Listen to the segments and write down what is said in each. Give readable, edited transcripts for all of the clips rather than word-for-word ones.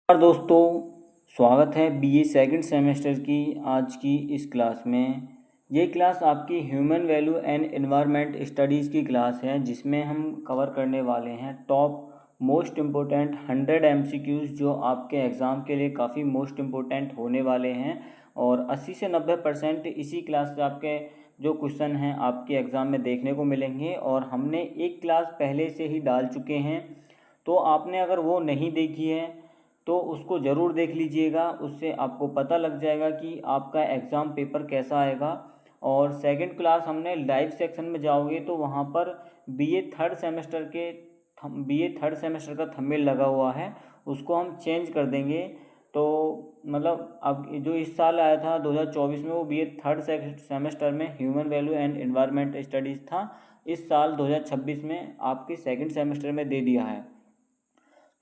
और दोस्तों, स्वागत है बीए सेकंड सेमेस्टर की आज की इस क्लास में। ये क्लास आपकी human value and environment studies की क्लास है, जिसमें हम कवर करने वाले हैं टॉप मोस्ट इम्पोर्टेंट 100 एमसीक्यूज़ जो आपके एग्ज़ाम के लिए काफ़ी मोस्ट इम्पोर्टेंट होने वाले हैं। और 80 से 90% इसी क्लास से आपके जो क्वेश्चन हैं आपके एग्ज़ाम में देखने को मिलेंगे। और हमने एक क्लास पहले से ही डाल चुके हैं, तो आपने अगर वो नहीं देखी है तो उसको ज़रूर देख लीजिएगा। उससे आपको पता लग जाएगा कि आपका एग्ज़ाम पेपर कैसा आएगा। और सेकंड क्लास हमने लाइव सेक्शन में जाओगे तो वहाँ पर बीए थर्ड सेमेस्टर का थंबनेल लगा हुआ है, उसको हम चेंज कर देंगे। तो मतलब अब जो इस साल आया था 2024 में, वो बीए थर्ड सेमेस्टर में human value and environment studies था। इस साल 2026 में आपके सेकंड सेमेस्टर में दे दिया है,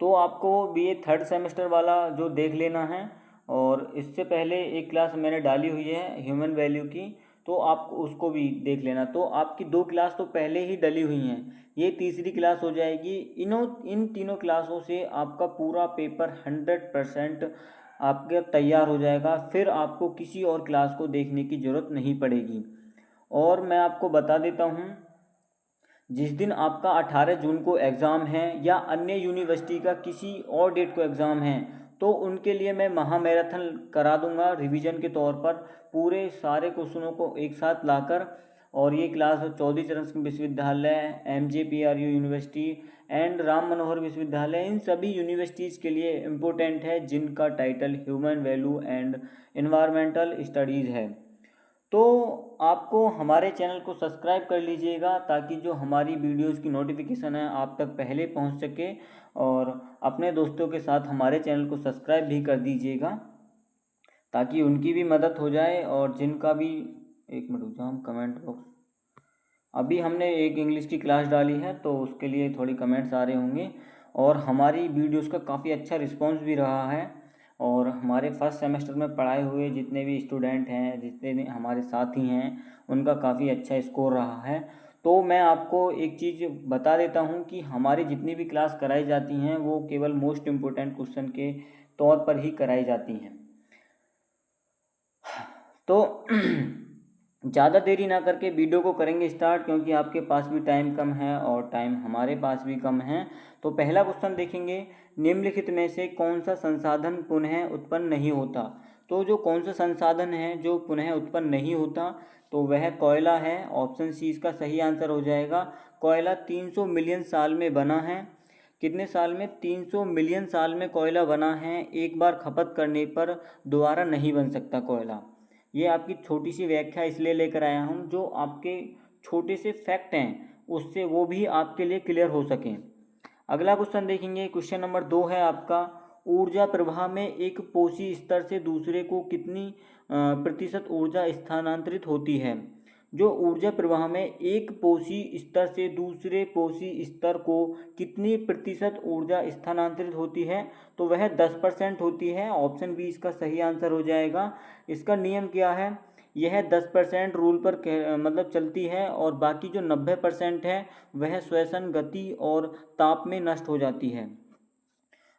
तो आपको बीए थर्ड सेमेस्टर वाला जो देख लेना है। और इससे पहले एक क्लास मैंने डाली हुई है ह्यूमन वैल्यू की, तो आप उसको भी देख लेना। तो आपकी दो क्लास तो पहले ही डली हुई हैं, ये तीसरी क्लास हो जाएगी। इन तीनों क्लासों से आपका पूरा पेपर 100% आपका तैयार हो जाएगा। फिर आपको किसी और क्लास को देखने की ज़रूरत नहीं पड़ेगी। और मैं आपको बता देता हूँ, जिस दिन आपका 18 जून को एग्ज़ाम है या अन्य यूनिवर्सिटी का किसी और डेट को एग्ज़ाम है, तो उनके लिए मैं महा मैराथन करा दूंगा रिवीजन के तौर पर, पूरे सारे क्वेश्चनों को एक साथ लाकर। और ये क्लास चौधरी चरण सिंह विश्वविद्यालय, MJPRU university and Ram Manohar विश्वविद्यालय, इन सभी यूनिवर्सिटीज़ के लिए इम्पोर्टेंट है, जिनका title human value and environmental studies है। तो आपको हमारे चैनल को सब्सक्राइब कर लीजिएगा, ताकि जो हमारी वीडियोज़ की नोटिफिकेशन है आप तक पहले पहुंच सके। और अपने दोस्तों के साथ हमारे चैनल को सब्सक्राइब भी कर दीजिएगा, ताकि उनकी भी मदद हो जाए। और जिनका भी, एक मिनट रुक जाओ, हम कमेंट बॉक्स, अभी हमने एक इंग्लिश की क्लास डाली है तो उसके लिए थोड़ी कमेंट्स आ रहे होंगे। और हमारी वीडियोस का काफ़ी अच्छा रिस्पांस भी रहा है। और हमारे फर्स्ट सेमेस्टर में पढ़ाए हुए जितने भी स्टूडेंट हैं, जितने भी हमारे साथी हैं, उनका काफ़ी अच्छा स्कोर रहा है। तो मैं आपको एक चीज़ बता देता हूँ कि हमारी जितनी भी क्लास कराई जाती हैं वो केवल मोस्ट इम्पोर्टेंट क्वेश्चन के तौर पर ही कराई जाती हैं। तो ज़्यादा देरी ना करके वीडियो को करेंगे स्टार्ट, क्योंकि आपके पास भी टाइम कम है और टाइम हमारे पास भी कम है। तो पहला क्वेश्चन देखेंगे, निम्नलिखित में से कौन सा संसाधन पुनः उत्पन्न नहीं होता। तो जो कौन सा संसाधन है जो पुनः उत्पन्न नहीं होता, तो वह कोयला है। ऑप्शन सी इसका सही आंसर हो जाएगा। कोयला 300 मिलियन साल में बना है। कितने साल में? 300 मिलियन साल में कोयला बना है। एक बार खपत करने पर दोबारा नहीं बन सकता कोयला। ये आपकी छोटी सी व्याख्या इसलिए लेकर आया हूँ, जो आपके छोटे से फैक्ट हैं उससे वो भी आपके लिए क्लियर हो सकें। अगला क्वेश्चन देखेंगे, क्वेश्चन नंबर 2 है आपका, ऊर्जा प्रवाह में एक पोषी स्तर से दूसरे को कितनी प्रतिशत ऊर्जा स्थानांतरित होती है। जो ऊर्जा प्रवाह में एक पोषी स्तर से दूसरे पोषी स्तर को कितनी प्रतिशत ऊर्जा स्थानांतरित होती है, तो वह 10% होती है। ऑप्शन बी इसका सही आंसर हो जाएगा। इसका नियम क्या है? यह 10% रूल पर मतलब चलती है, और बाकी जो 90% है वह श्वसन, गति और ताप में नष्ट हो जाती है।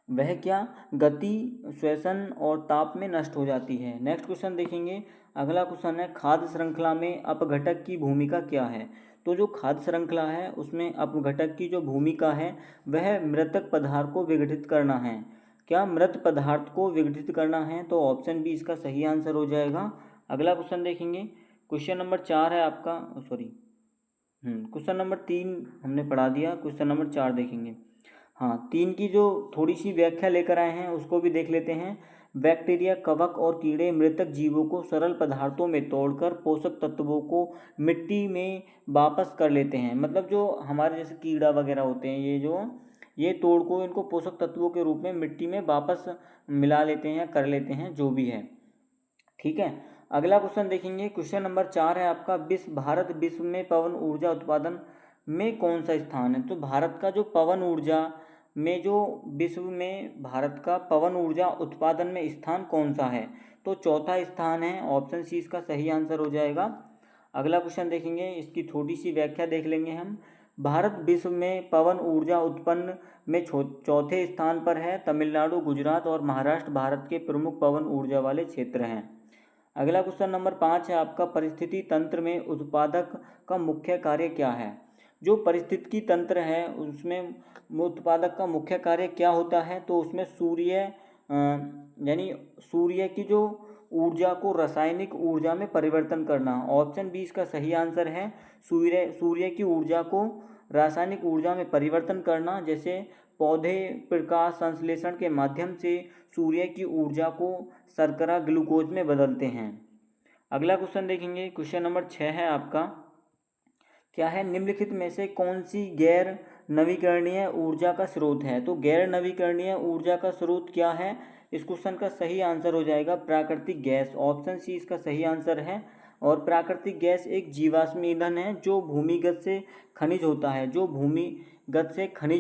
वह क्या? गति, श्वसन और ताप में नष्ट हो जाती है। नेक्स्ट क्वेश्चन देखेंगे। अगला क्वेश्चन है, खाद्य श्रृंखला में अपघटक की भूमिका क्या है। तो जो खाद्य श्रृंखला है उसमें अपघटक की जो भूमिका है वह मृतक पदार्थ को विघटित करना है। क्या? मृत पदार्थ को विघटित करना है। तो ऑप्शन बी इसका सही आंसर हो जाएगा। अगला क्वेश्चन देखेंगे, क्वेश्चन नंबर 4 है आपका, सॉरी क्वेश्चन नंबर 3 हमने पढ़ा दिया, क्वेश्चन नंबर 4 देखेंगे। हाँ, 3 की जो थोड़ी सी व्याख्या लेकर आए हैं उसको भी देख लेते हैं। बैक्टीरिया, कवक और कीड़े मृतक जीवों को सरल पदार्थों में तोड़कर पोषक तत्वों को मिट्टी में वापस कर लेते हैं। मतलब जो हमारे जैसे कीड़ा वगैरह होते हैं, ये तोड़ को इनको पोषक तत्वों के रूप में मिट्टी में वापस मिला लेते हैं, कर लेते हैं, जो भी है। ठीक है। अगला क्वेश्चन देखेंगे, क्वेश्चन नंबर 4 है आपका, भारत विश्व में पवन ऊर्जा उत्पादन में कौन सा स्थान है। तो भारत का जो पवन ऊर्जा में, जो विश्व में भारत का पवन ऊर्जा उत्पादन में स्थान कौन सा है, तो चौथा स्थान है। ऑप्शन सी इसका सही आंसर हो जाएगा। अगला क्वेश्चन देखेंगे, इसकी थोड़ी सी व्याख्या देख लेंगे हम। भारत विश्व में पवन ऊर्जा उत्पन्न में चौथे स्थान पर है। तमिलनाडु, गुजरात और महाराष्ट्र भारत के प्रमुख पवन ऊर्जा वाले क्षेत्र हैं। अगला क्वेश्चन नंबर 5 है आपका, परिस्थिति तंत्र में उत्पादक का मुख्य कार्य क्या है। जो परिस्थितिकी तंत्र है उसमें उत्पादक का मुख्य कार्य क्या होता है, तो उसमें यानी सूर्य की जो ऊर्जा को रासायनिक ऊर्जा में परिवर्तन करना। ऑप्शन बी इसका सही आंसर है। सूर्य की ऊर्जा को रासायनिक ऊर्जा में परिवर्तन करना, जैसे पौधे प्रकाश संश्लेषण के माध्यम से सूर्य की ऊर्जा को शर्करा ग्लूकोज में बदलते हैं। अगला क्वेश्चन देखेंगे, क्वेश्चन नंबर 6 है आपका, क्या है, निम्नलिखित में से कौन सी गैर नवीकरणीय ऊर्जा का स्रोत है। तो गैर नवीकरणीय ऊर्जा का स्रोत क्या है, इस क्वेश्चन का सही आंसर हो जाएगा प्राकृतिक गैस। ऑप्शन सी इसका सही आंसर है। और प्राकृतिक गैस एक जीवाश्म ईंधन है जो भूमिगत से खनिज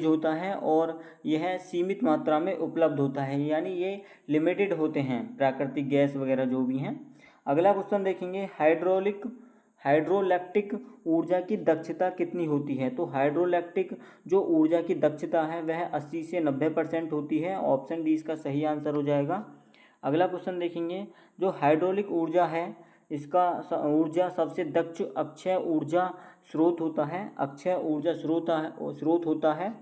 होता है और यह सीमित मात्रा में उपलब्ध होता है, यानी ये लिमिटेड होते हैं प्राकृतिक गैस वगैरह जो भी हैं। अगला क्वेश्चन देखेंगे, हाइड्रोलैक्टिक ऊर्जा की दक्षता कितनी होती है। तो हाइड्रोलैक्टिक जो ऊर्जा की दक्षता है वह 80 से 90% होती है। ऑप्शन डी इसका सही आंसर हो जाएगा। अगला क्वेश्चन देखेंगे, जो हाइड्रोलिक ऊर्जा है इसका ऊर्जा सबसे दक्ष अक्षय ऊर्जा स्रोत होता है।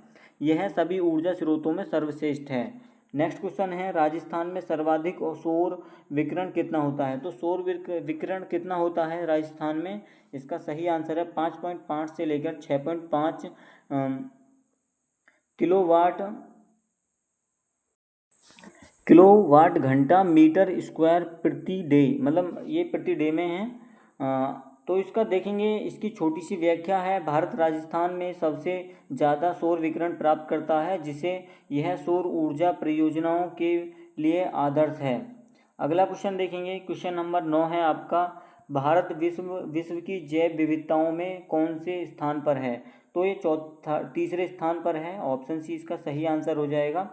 यह सभी ऊर्जा स्रोतों में सर्वश्रेष्ठ है। नेक्स्ट क्वेश्चन है, राजस्थान में सर्वाधिक सौर विकिरण कितना होता है। तो सौर विकिरण कितना होता है राजस्थान में, इसका सही आंसर है 5.5 से लेकर 6.5 किलोवाट घंटा मीटर स्क्वायर प्रति डे, मतलब ये प्रति डे में है। तो इसका देखेंगे, इसकी छोटी सी व्याख्या है, भारत राजस्थान में सबसे ज़्यादा सौर विकिरण प्राप्त करता है, जिसे यह सौर ऊर्जा परियोजनाओं के लिए आदर्श है। अगला क्वेश्चन देखेंगे, क्वेश्चन नंबर 9 है आपका, भारत विश्व की जैव विविधताओं में कौन से स्थान पर है। तो ये तीसरे स्थान पर है। ऑप्शन सी इसका सही आंसर हो जाएगा।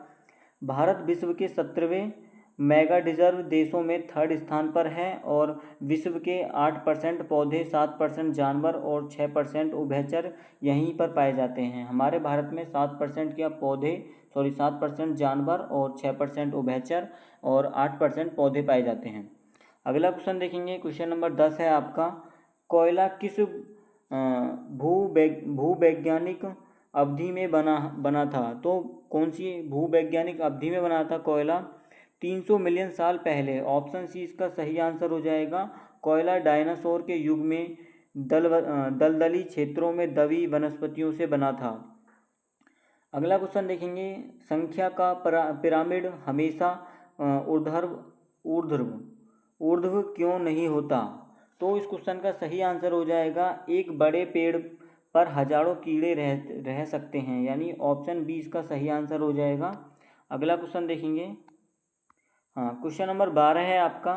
भारत विश्व के 17वें मेगा रिजर्व देशों में 3rd स्थान पर है और विश्व के 8% पौधे, 7% जानवर और 6% उभयचर यहीं पर पाए जाते हैं। हमारे भारत में 7% जानवर और 6% उभयचर और 8% पौधे पाए जाते हैं। अगला क्वेश्चन देखेंगे, क्वेश्चन नंबर 10 है आपका, कोयला किस भूवैज्ञानिक अवधि में बना था। तो कौन सी भूवैज्ञानिक अवधि में बना था कोयला, 300 मिलियन साल पहले। ऑप्शन सी इसका सही आंसर हो जाएगा। कोयला डायनासोर के युग में दलदली क्षेत्रों में दबी वनस्पतियों से बना था। अगला क्वेश्चन देखेंगे, संख्या का पिरामिड हमेशा ऊर्ध्व क्यों नहीं होता। तो इस क्वेश्चन का सही आंसर हो जाएगा, एक बड़े पेड़ पर हजारों कीड़े रह सकते हैं, यानी ऑप्शन बी इसका सही आंसर हो जाएगा। अगला क्वेश्चन देखेंगे, क्वेश्चन नंबर 12 है आपका,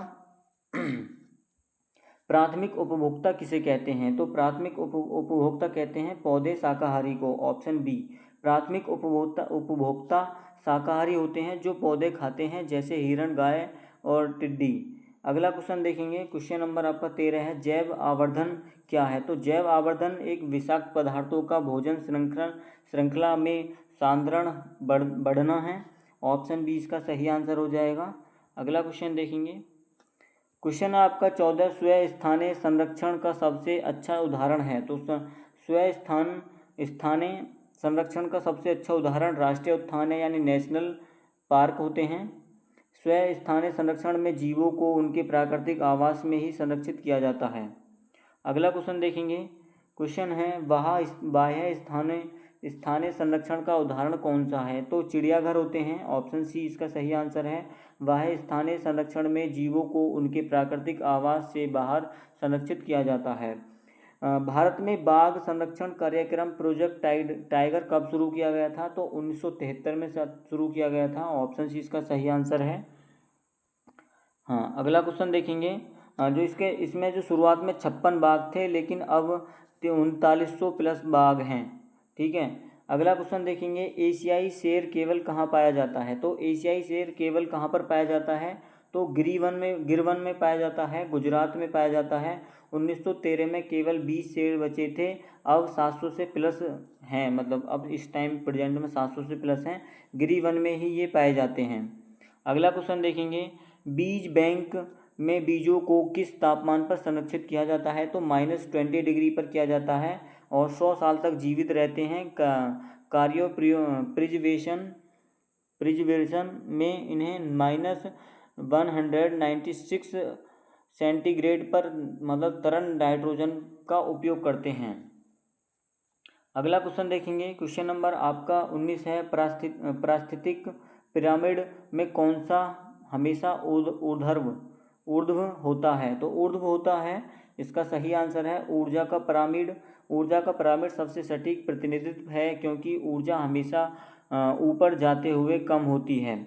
प्राथमिक उपभोक्ता किसे कहते हैं। तो प्राथमिक उपभोक्ता कहते हैं पौधे शाकाहारी को। ऑप्शन बी, प्राथमिक उपभोक्ता शाकाहारी होते हैं जो पौधे खाते हैं, जैसे हिरण, गाय और टिड्डी। अगला क्वेश्चन देखेंगे, क्वेश्चन नंबर आपका 13 है, जैव आवर्धन क्या है। तो जैव आवर्धन एक विषाक्त पदार्थों का भोजन श्रृंखला में सांद्रण बढ़ना है। ऑप्शन बी इसका सही आंसर हो जाएगा। अगला क्वेश्चन देखेंगे, क्वेश्चन आपका 14, स्व स्थानीय संरक्षण का सबसे अच्छा उदाहरण है। तो स्व स्थानीय संरक्षण का सबसे अच्छा उदाहरण राष्ट्रीय उद्यान है, यानी नेशनल पार्क होते हैं। स्व स्थानीय संरक्षण में जीवों को उनके प्राकृतिक आवास में ही संरक्षित किया जाता है। अगला क्वेश्चन देखेंगे, क्वेश्चन है, बाह्य स्थानीय संरक्षण का उदाहरण कौन सा है। तो चिड़ियाघर होते हैं। ऑप्शन सी इसका सही आंसर है। बाह्य स्थानीय संरक्षण में जीवों को उनके प्राकृतिक आवास से बाहर संरक्षित किया जाता है। भारत में बाघ संरक्षण कार्यक्रम प्रोजेक्ट टाइगर कब शुरू किया गया था। तो 1973 में शुरू किया गया था। ऑप्शन सी इसका सही आंसर है। अगला क्वेश्चन देखेंगे, जो इसमें जो शुरुआत में 56 बाघ थे, लेकिन अब 3900 प्लस बाघ हैं। ठीक है। अगला क्वेश्चन देखेंगे, एशियाई शेर केवल कहाँ पाया जाता है। तो एशियाई शेर केवल कहाँ पर पाया जाता है। तो गिरवन में पाया जाता है, गुजरात में पाया जाता है। 1913 में केवल 20 शेर बचे थे, अब 700 से प्लस हैं, मतलब अब इस टाइम प्रेजेंट में 700 से प्लस हैं, गिरिवन में ही ये पाए जाते हैं। अगला क्वेश्चन देखेंगे, बीज बैंक में बीजों को किस तापमान पर संरक्षित किया जाता है? तो -20 डिग्री पर किया जाता है और 100 साल तक जीवित रहते हैं। कार्यो प्रिजर्वेशन में इन्हें -196 सेंटीग्रेड पर मतलब तरल नाइट्रोजन का उपयोग करते हैं। अगला क्वेश्चन देखेंगे, क्वेश्चन नंबर आपका 19 है, पारिस्थितिक पिरामिड में कौन सा हमेशा ऊर्ध्व होता है? तो ऊर्ध्व होता है, इसका सही आंसर है ऊर्जा का पिरामिड। ऊर्जा का पिरामिड सबसे सटीक प्रतिनिधित्व है, क्योंकि ऊर्जा हमेशा ऊपर जाते हुए कम होती है।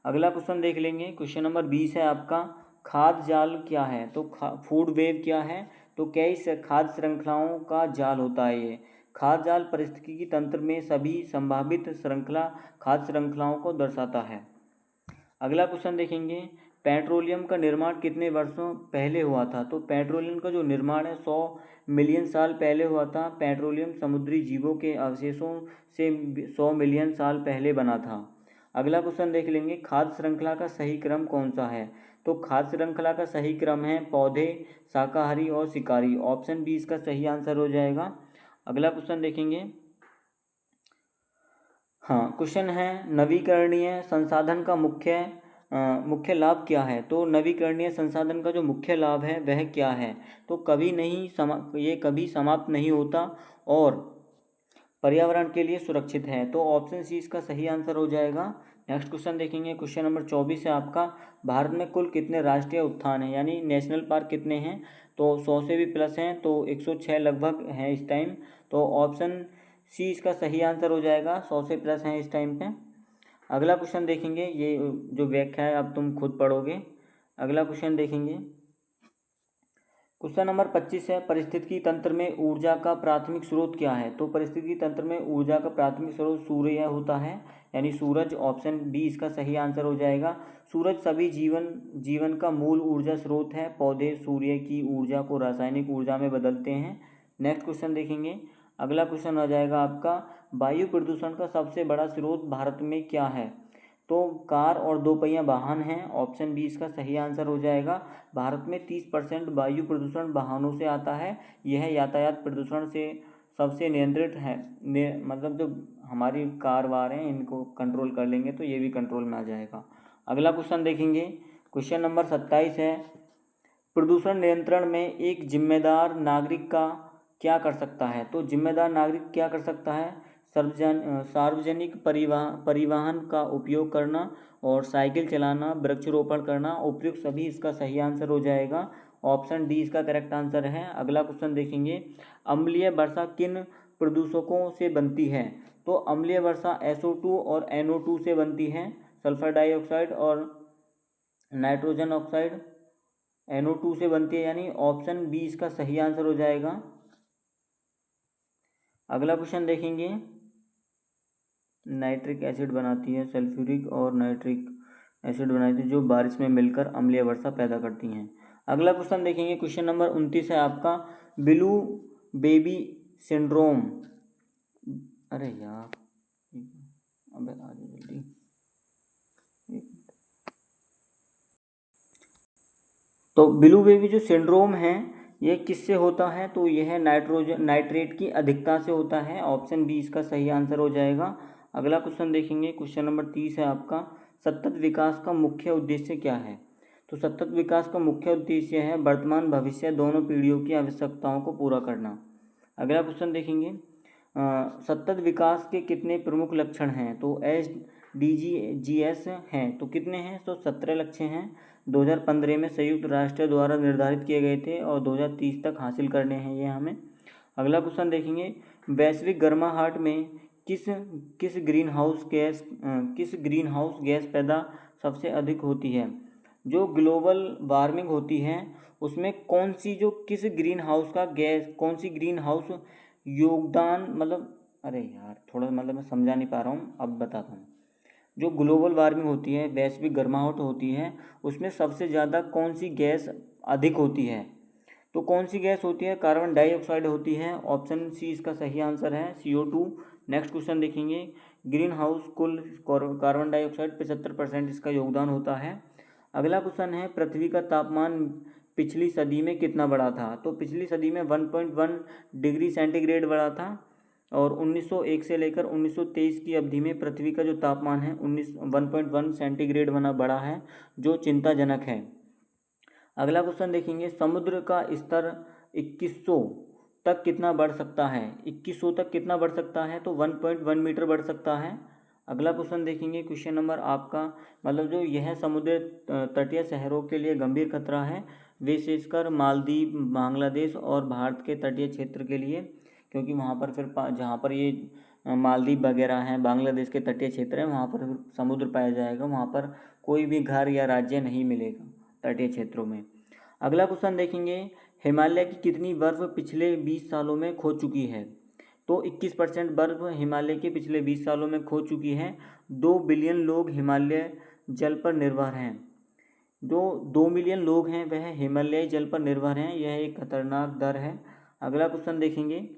अगला क्वेश्चन देख लेंगे, क्वेश्चन नंबर 20 है आपका, खाद्य जाल क्या है? तो फूड वेव क्या है? तो कई खाद्य श्रृंखलाओं का जाल होता है ये। खाद्य जाल पारिस्थितिकी तंत्र में सभी संभावित खाद्य श्रृंखलाओं को दर्शाता है। अगला क्वेश्चन देखेंगे, पेट्रोलियम का निर्माण कितने वर्षों पहले हुआ था? तो पेट्रोलियम का जो निर्माण है 100 मिलियन साल पहले हुआ था। पेट्रोलियम समुद्री जीवों के अवशेषों से 100 मिलियन साल पहले बना था। अगला क्वेश्चन देख लेंगे, खाद्य श्रृंखला का सही क्रम कौन सा है? तो खाद्य श्रृंखला का सही क्रम है पौधे, शाकाहारी और शिकारी। ऑप्शन बी इसका सही आंसर हो जाएगा। अगला क्वेश्चन देखेंगे, हाँ क्वेश्चन है, नवीकरणीय संसाधन का मुख्य लाभ क्या है? तो नवीकरणीय संसाधन का जो मुख्य लाभ है वह क्या है? तो ये कभी समाप्त नहीं होता और पर्यावरण के लिए सुरक्षित है। तो ऑप्शन सी इसका सही आंसर हो जाएगा। नेक्स्ट क्वेश्चन देखेंगे, क्वेश्चन नंबर 24 है आपका, भारत में कुल कितने राष्ट्रीय उद्यान हैं, यानी नेशनल पार्क कितने हैं? तो 100 से भी प्लस हैं, तो 106 लगभग हैं इस टाइम। तो ऑप्शन सी इसका सही आंसर हो जाएगा, 100 से प्लस हैं इस टाइम पे। अगला क्वेश्चन देखेंगे, ये जो व्याख्या है अब तुम खुद पढ़ोगे। अगला क्वेश्चन देखेंगे, क्वेश्चन नंबर 25 है, पारिस्थितिकी तंत्र में ऊर्जा का प्राथमिक स्रोत क्या है? तो पारिस्थितिकी तंत्र में ऊर्जा का प्राथमिक स्रोत सूर्य होता है, यानी सूरज। ऑप्शन बी इसका सही आंसर हो जाएगा। सूरज सभी जीवन का मूल ऊर्जा स्रोत है। पौधे सूर्य की ऊर्जा को रासायनिक ऊर्जा में बदलते हैं। नेक्स्ट क्वेश्चन देखेंगे, अगला क्वेश्चन आ जाएगा आपका, वायु प्रदूषण का सबसे बड़ा स्रोत भारत में क्या है? तो कार और दोपहिया वाहन हैं। ऑप्शन बी इसका सही आंसर हो जाएगा। भारत में 30% वायु प्रदूषण वाहनों से आता है। यह यातायात प्रदूषण से सबसे नियंत्रित है, मतलब जो हमारी कार वार हैं इनको कंट्रोल कर लेंगे तो ये भी कंट्रोल में आ जाएगा। अगला क्वेश्चन देखेंगे, क्वेश्चन नंबर 27 है, प्रदूषण नियंत्रण में एक जिम्मेदार नागरिक का क्या कर सकता है? तो जिम्मेदार नागरिक क्या कर सकता है? सार्वजनिक परिवहन का उपयोग करना और साइकिल चलाना, वृक्षारोपण करना, उपयुक्त सभी इसका सही आंसर हो जाएगा। ऑप्शन डी इसका करेक्ट आंसर है। अगला क्वेश्चन देखेंगे, अम्लीय वर्षा किन प्रदूषकों से बनती है? तो अम्लीय वर्षा SO2 और NO2 से बनती है, सल्फर डाइऑक्साइड और नाइट्रोजन ऑक्साइड NO2 से बनती है, यानी ऑप्शन बी इसका सही आंसर हो जाएगा। अगला क्वेश्चन देखेंगे, नाइट्रिक एसिड बनाती है, सल्फ्यूरिक और नाइट्रिक एसिड बनाती है, जो बारिश में मिलकर अम्लीय वर्षा पैदा करती हैं। अगला क्वेश्चन देखेंगे, क्वेश्चन नंबर 29 है आपका, ब्लू बेबी सिंड्रोम। अरे यार, अबे आ जाओ जल्दी। तो ब्लू बेबी जो सिंड्रोम है ये किससे होता है? तो यह नाइट्रेट की अधिकता से होता है। ऑप्शन बी इसका सही आंसर हो जाएगा। अगला क्वेश्चन देखेंगे, क्वेश्चन नंबर 30 है आपका, सतत विकास का मुख्य उद्देश्य क्या है? तो सतत विकास का मुख्य उद्देश्य है वर्तमान भविष्य दोनों पीढ़ियों की आवश्यकताओं को पूरा करना। अगला क्वेश्चन देखेंगे, सतत विकास के कितने प्रमुख लक्षण हैं? तो SDGs हैं, तो कितने हैं? तो 17 लक्ष्य हैं। 2015 में संयुक्त राष्ट्र द्वारा निर्धारित किए गए थे और 2030 तक हासिल करने हैं ये हमें। अगला क्वेश्चन देखेंगे, वैश्विक गर्माहट में किस ग्रीन हाउस गैस पैदा सबसे अधिक होती है? जो ग्लोबल वार्मिंग होती है उसमें कौन सी ग्रीन हाउस योगदान, मतलब अरे यार थोड़ा मतलब मैं समझा नहीं पा रहा हूँ, अब बताता हूँ। जो ग्लोबल वार्मिंग होती है, वैश्विक गर्माहट होती है, उसमें सबसे ज़्यादा कौन सी गैस अधिक होती है? तो कौन सी गैस होती है? कार्बन डाइऑक्साइड होती है। ऑप्शन सी इसका सही आंसर है, CO2। नेक्स्ट क्वेश्चन देखेंगे, ग्रीन हाउस कुल कार्बन डाइऑक्साइड 75% इसका योगदान होता है। अगला क्वेश्चन है, पृथ्वी का तापमान पिछली सदी में कितना बढ़ा था? तो पिछली सदी में 1.1 डिग्री सेंटीग्रेड बढ़ा था, और 1901 से लेकर 1923 की अवधि में पृथ्वी का जो तापमान है 1.1 सेंटीग्रेड बढ़ा है, जो चिंताजनक है। अगला क्वेश्चन देखेंगे, समुद्र का स्तर 2100 तक कितना बढ़ सकता है? 2100 तक कितना बढ़ सकता है? तो 1.1 मीटर बढ़ सकता है। अगला क्वेश्चन देखेंगे, क्वेश्चन नंबर आपका, मतलब जो यह समुद्र तटीय शहरों के लिए गंभीर खतरा है, विशेषकर मालदीव, बांग्लादेश और भारत के तटीय क्षेत्र के लिए, क्योंकि वहाँ पर फिर जहाँ पर ये मालदीव वगैरह हैं, बांग्लादेश के तटीय क्षेत्र हैं, वहाँ पर समुद्र पाया जाएगा, वहाँ पर कोई भी घर या राज्य नहीं मिलेगा तटीय क्षेत्रों में। अगला क्वेश्चन देखेंगे, हिमालय की कितनी बर्फ पिछले 20 सालों में खो चुकी है? तो 21% बर्फ हिमालय के पिछले 20 सालों में खो चुकी है। 2 बिलियन लोग हिमालय जल पर निर्भर हैं। जो 2 मिलियन लोग हैं वह हिमालय जल पर निर्भर हैं। यह एक खतरनाक दर है। अगला क्वेश्चन देखेंगे,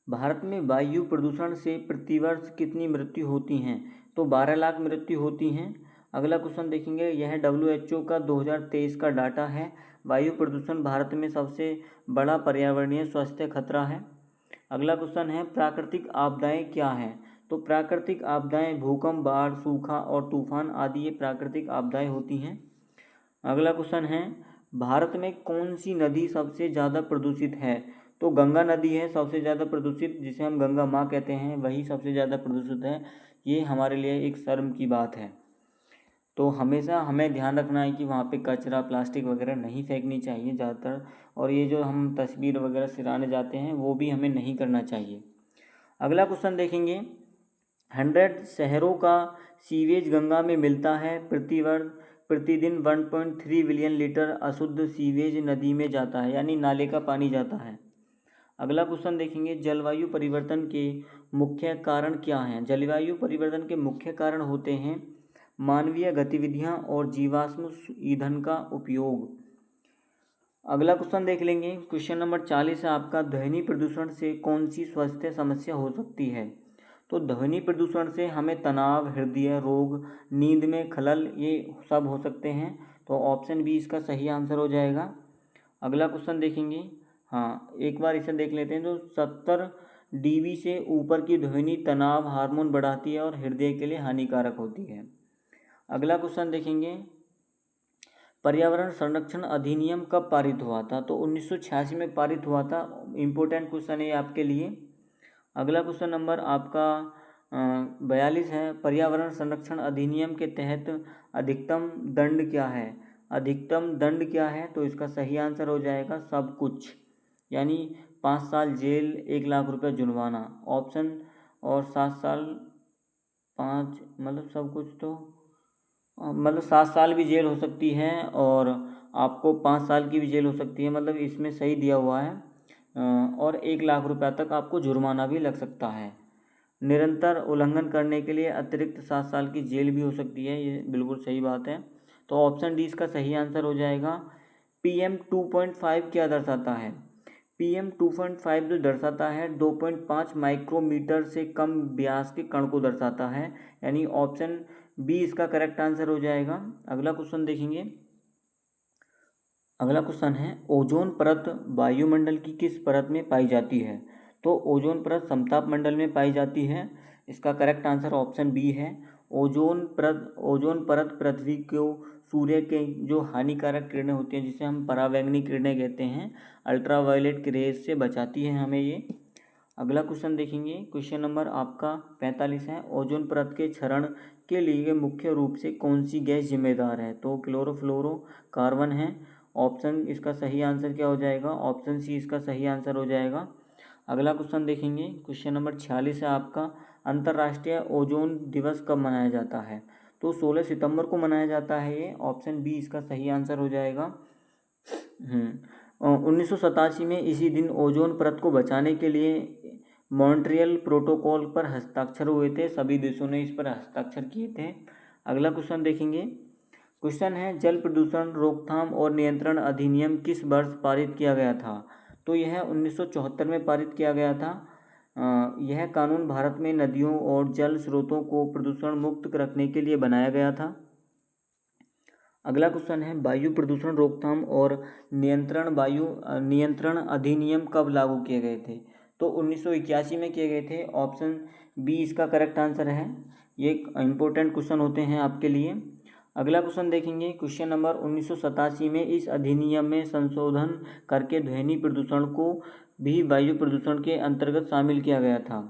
भारत में वायु प्रदूषण से प्रतिवर्ष कितनी मृत्यु होती हैं? तो 12 लाख मृत्यु होती हैं। अगला क्वेश्चन देखेंगे, यह WHO का 2023 का डाटा है। वायु प्रदूषण भारत में सबसे बड़ा पर्यावरणीय स्वास्थ्य खतरा है। अगला क्वेश्चन है, प्राकृतिक आपदाएं क्या हैं? तो प्राकृतिक आपदाएं भूकंप, बाढ़, सूखा और तूफान आदि ये प्राकृतिक आपदाएं होती हैं। अगला क्वेश्चन है, भारत में कौन सी नदी सबसे ज़्यादा प्रदूषित है? तो गंगा नदी है सबसे ज़्यादा प्रदूषित, जिसे हम गंगा माँ कहते हैं, वही सबसे ज़्यादा प्रदूषित है। ये हमारे लिए एक शर्म की बात है। तो हमेशा हमें ध्यान रखना है कि वहाँ पे कचरा, प्लास्टिक वगैरह नहीं फेंकनी चाहिए ज़्यादातर, और ये जो हम तस्वीर वगैरह सिराने जाते हैं वो भी हमें नहीं करना चाहिए। अगला क्वेश्चन देखेंगे, 100 शहरों का सीवेज गंगा में मिलता है। प्रतिदिन 1.3 बिलियन लीटर अशुद्ध सीवेज नदी में जाता है, यानी नाले का पानी जाता है। अगला क्वेश्चन देखेंगे, जलवायु परिवर्तन के मुख्य कारण क्या हैं? जलवायु परिवर्तन के मुख्य कारण होते हैं मानवीय गतिविधियां और जीवाश्म ईंधन का उपयोग। अगला क्वेश्चन देख लेंगे, क्वेश्चन नंबर 40 है आपका, ध्वनि प्रदूषण से कौन सी स्वास्थ्य समस्या हो सकती है? तो ध्वनि प्रदूषण से हमें तनाव, हृदय रोग, नींद में खलल, ये सब हो सकते हैं। तो ऑप्शन बी इसका सही आंसर हो जाएगा। अगला क्वेश्चन देखेंगे, हाँ एक बार इसे देख लेते हैं। तो 70 dB से ऊपर की ध्वनि तनाव हार्मोन बढ़ाती है और हृदय के लिए हानिकारक होती है। अगला क्वेश्चन देखेंगे, पर्यावरण संरक्षण अधिनियम कब पारित हुआ था? तो 1986 में पारित हुआ था। इम्पोर्टेंट क्वेश्चन है आपके लिए। अगला क्वेश्चन नंबर आपका 42 है, पर्यावरण संरक्षण अधिनियम के तहत अधिकतम दंड क्या है? अधिकतम दंड क्या है? तो इसका सही आंसर हो जाएगा सब कुछ, यानी 5 साल जेल, 1 लाख रुपये जुर्माना। ऑप्शन और 7 साल, 5 मतलब सब कुछ, तो मतलब 7 साल भी जेल हो सकती है और आपको 5 साल की भी जेल हो सकती है, मतलब इसमें सही दिया हुआ है। और 1 लाख रुपये तक आपको जुर्माना भी लग सकता है। निरंतर उल्लंघन करने के लिए अतिरिक्त 7 साल की जेल भी हो सकती है, ये बिल्कुल सही बात है। तो ऑप्शन डी इसका सही आंसर हो जाएगा। PM 2.5 क्या दर्शाता है? PM 2.5 जो दर्शाता है 2.5 माइक्रोमीटर से कम व्यास के कण को दर्शाता है, यानी ऑप्शन बी इसका करेक्ट आंसर हो जाएगा। अगला क्वेश्चन देखेंगे, अगला क्वेश्चन है, ओजोन परत वायुमंडल की किस परत में पाई जाती है? तो ओजोन परत समताप मंडल में पाई जाती है। इसका करेक्ट आंसर ऑप्शन बी है। ओजोन परत पृथ्वी को सूर्य के जो हानिकारक किरणें होती हैं, जिसे हम परावैंगनी किरणें कहते हैं, अल्ट्रावायलेट की रेज से बचाती है हमें ये। अगला क्वेश्चन देखेंगे, क्वेश्चन नंबर आपका 45 है, ओजोन परत के क्षरण के लिए मुख्य रूप से कौन सी गैस जिम्मेदार है? तो क्लोरोफ्लोरो कार्बन है। ऑप्शन इसका सही आंसर क्या हो जाएगा? ऑप्शन सी इसका सही आंसर हो जाएगा। अगला क्वेश्चन देखेंगे, क्वेश्चन नंबर 46 है आपका, अंतर्राष्ट्रीय ओजोन दिवस कब मनाया जाता है? तो 16 सितंबर को मनाया जाता है ये। ऑप्शन बी इसका सही आंसर हो जाएगा। 1987 में इसी दिन ओजोन परत को बचाने के लिए मॉन्ट्रियल प्रोटोकॉल पर हस्ताक्षर हुए थे, सभी देशों ने इस पर हस्ताक्षर किए थे। अगला क्वेश्चन देखेंगे। क्वेश्चन है जल प्रदूषण रोकथाम और नियंत्रण अधिनियम किस वर्ष पारित किया गया था? तो यह 1974 में पारित किया गया था। यह कानून भारत में नदियों और जल स्रोतों को प्रदूषण मुक्त रखने के लिए बनाया गया था। अगला क्वेश्चन है वायु प्रदूषण रोकथाम और नियंत्रण अधिनियम कब लागू किए गए थे? तो 1981 में किए गए थे। ऑप्शन बी इसका करेक्ट आंसर है। ये इंपॉर्टेंट क्वेश्चन होते हैं आपके लिए। अगला क्वेश्चन देखेंगे। क्वेश्चन नंबर 1987 में इस अधिनियम में संशोधन करके ध्वनि प्रदूषण को भी वायु प्रदूषण के अंतर्गत शामिल किया गया था।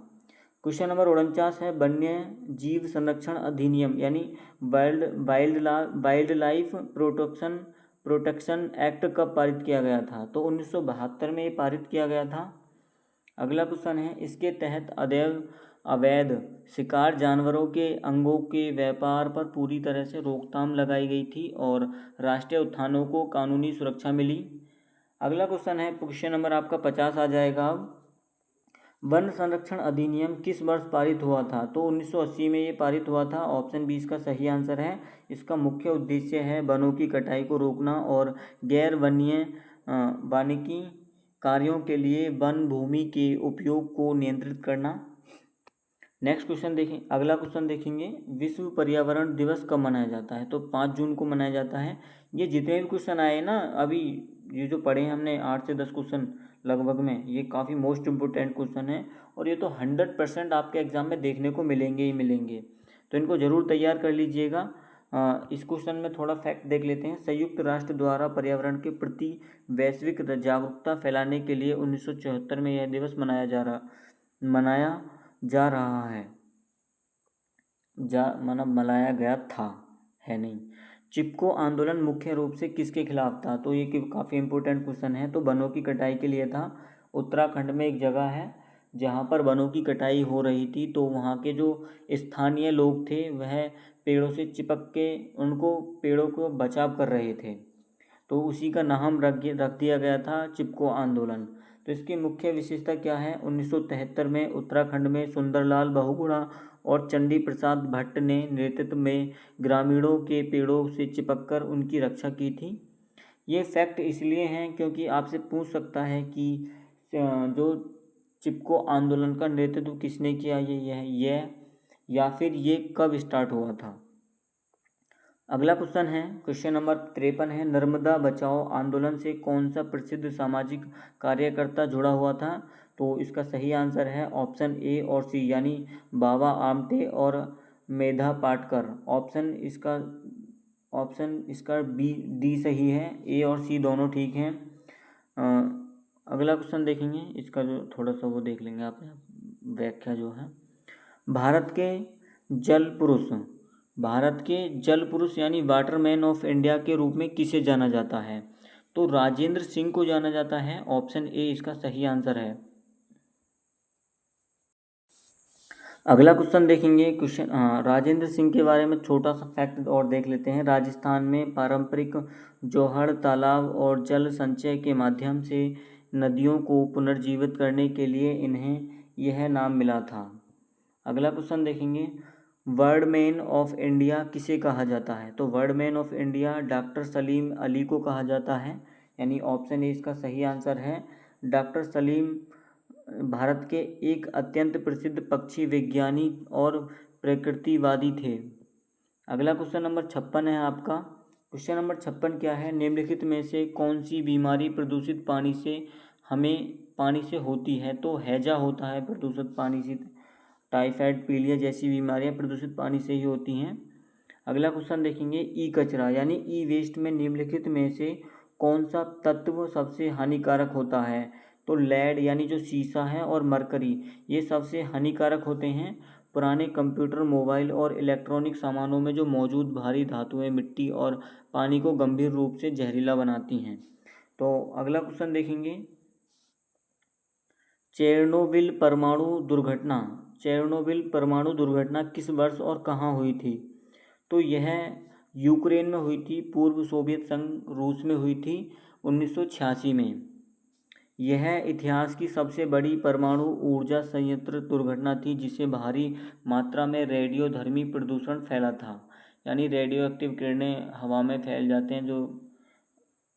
क्वेश्चन नंबर 49 है वन्य जीव संरक्षण अधिनियम यानी वाइल्ड लाइफ प्रोटेक्शन एक्ट कब पारित किया गया था? तो 1972 में ये पारित किया गया था। अगला क्वेश्चन है इसके तहत अवैध शिकार जानवरों के अंगों के व्यापार पर पूरी तरह से रोकथाम लगाई गई थी और राष्ट्रीय उद्यानों को कानूनी सुरक्षा मिली। अगला क्वेश्चन है क्वेश्चन नंबर आपका 50 आ जाएगा। वन संरक्षण अधिनियम किस वर्ष पारित हुआ था? तो 1980 में ये पारित हुआ था। ऑप्शन बी इसका सही आंसर है। इसका मुख्य उद्देश्य है वनों की कटाई को रोकना और गैर वन्य वानिकी कार्यों के लिए वन भूमि के उपयोग को नियंत्रित करना। नेक्स्ट क्वेश्चन देखें। अगला क्वेश्चन देखेंगे विश्व पर्यावरण दिवस कब मनाया जाता है? तो 5 जून को मनाया जाता है। ये जितने भी क्वेश्चन आए ना अभी ये जो पढ़े हैं हमने 8 से 10 क्वेश्चन लगभग में, ये काफ़ी मोस्ट इम्पोर्टेंट क्वेश्चन है और ये तो 100% आपके एग्जाम में देखने को मिलेंगे ही मिलेंगे, तो इनको ज़रूर तैयार कर लीजिएगा। इस क्वेश्चन में थोड़ा फैक्ट देख लेते हैं। संयुक्त राष्ट्र द्वारा पर्यावरण के प्रति वैश्विक जागरूकता फैलाने के लिए 1974 में यह दिवस मनाया जा रहा है। मनाया गया था, है नहीं। चिपको आंदोलन मुख्य रूप से किसके खिलाफ था? तो ये काफ़ी इंपॉर्टेंट क्वेश्चन है। तो वनों की कटाई के लिए था। उत्तराखंड में एक जगह है जहाँ पर वनों की कटाई हो रही थी, तो वहाँ के जो स्थानीय लोग थे वह पेड़ों से चिपक के उनको पेड़ों को बचाव कर रहे थे, तो उसी का नाम रख दिया गया था चिपको आंदोलन। तो इसकी मुख्य विशेषता क्या है? 1973 में उत्तराखंड में सुंदरलाल बहुगुणा और चंडी प्रसाद भट्ट ने नेतृत्व में ग्रामीणों के पेड़ों से चिपककर उनकी रक्षा की थी। ये फैक्ट इसलिए हैं क्योंकि आपसे पूछ सकता है कि जो चिपको आंदोलन का नेतृत्व किसने किया, ये या फिर ये कब स्टार्ट हुआ था। अगला क्वेश्चन है क्वेश्चन नंबर 53 है नर्मदा बचाओ आंदोलन से कौन सा प्रसिद्ध सामाजिक कार्यकर्ता जुड़ा हुआ था? तो इसका सही आंसर है ऑप्शन ए और सी यानी बाबा आमटे और मेधा पाटकर। ऑप्शन इसका बी डी सही है। ए और सी दोनों ठीक हैं। अगला क्वेश्चन देखेंगे। इसका जो थोड़ा सा वो देख लेंगे आप व्याख्या जो है। भारत के जल पुरुष यानी वाटरमैन ऑफ इंडिया के रूप में किसे जाना जाता है? तो राजेंद्र सिंह को जाना जाता है। ऑप्शन ए इसका सही आंसर है। अगला क्वेश्चन देखेंगे। राजेंद्र सिंह के बारे में छोटा सा फैक्ट और देख लेते हैं। राजस्थान में पारंपरिक जोहड़ तालाब और जल संचय के माध्यम से नदियों को पुनर्जीवित करने के लिए इन्हें यह नाम मिला था। अगला क्वेश्चन देखेंगे। वर्डमैन ऑफ इंडिया किसे कहा जाता है? तो birdman of India doctor Salim Ali को कहा जाता है, यानी ऑप्शन ए इसका सही आंसर है। डॉक्टर सलीम भारत के एक अत्यंत प्रसिद्ध पक्षी वैज्ञानिक और प्रकृतिवादी थे। अगला क्वेश्चन नंबर 56 है आपका। क्वेश्चन नंबर 56 क्या है? निम्नलिखित में से कौन सी बीमारी प्रदूषित पानी से होती है? तो हैजा होता है प्रदूषित पानी से। टाइफाइड, पीलिया जैसी बीमारियां प्रदूषित पानी से ही होती हैं। अगला क्वेश्चन देखेंगे। ई कचरा यानी ई वेस्ट में निम्नलिखित में से कौन सा तत्व सबसे हानिकारक होता है? तो लेड यानी जो सीसा है और मरकरी, ये सबसे हानिकारक होते हैं। पुराने कंप्यूटर, मोबाइल और इलेक्ट्रॉनिक सामानों में जो मौजूद भारी धातुएं मिट्टी और पानी को गंभीर रूप से जहरीला बनाती हैं। तो अगला क्वेश्चन देखेंगे। चेरनोबिल परमाणु दुर्घटना किस वर्ष और कहाँ हुई थी? तो यह यूक्रेन में हुई थी। पूर्व सोवियत संघ रूस में हुई थी 1986 में। यह इतिहास की सबसे बड़ी परमाणु ऊर्जा संयंत्र दुर्घटना थी जिससे भारी मात्रा में रेडियोधर्मी प्रदूषण फैला था। यानी रेडियो एक्टिव किरणें हवा में फैल जाते हैं जो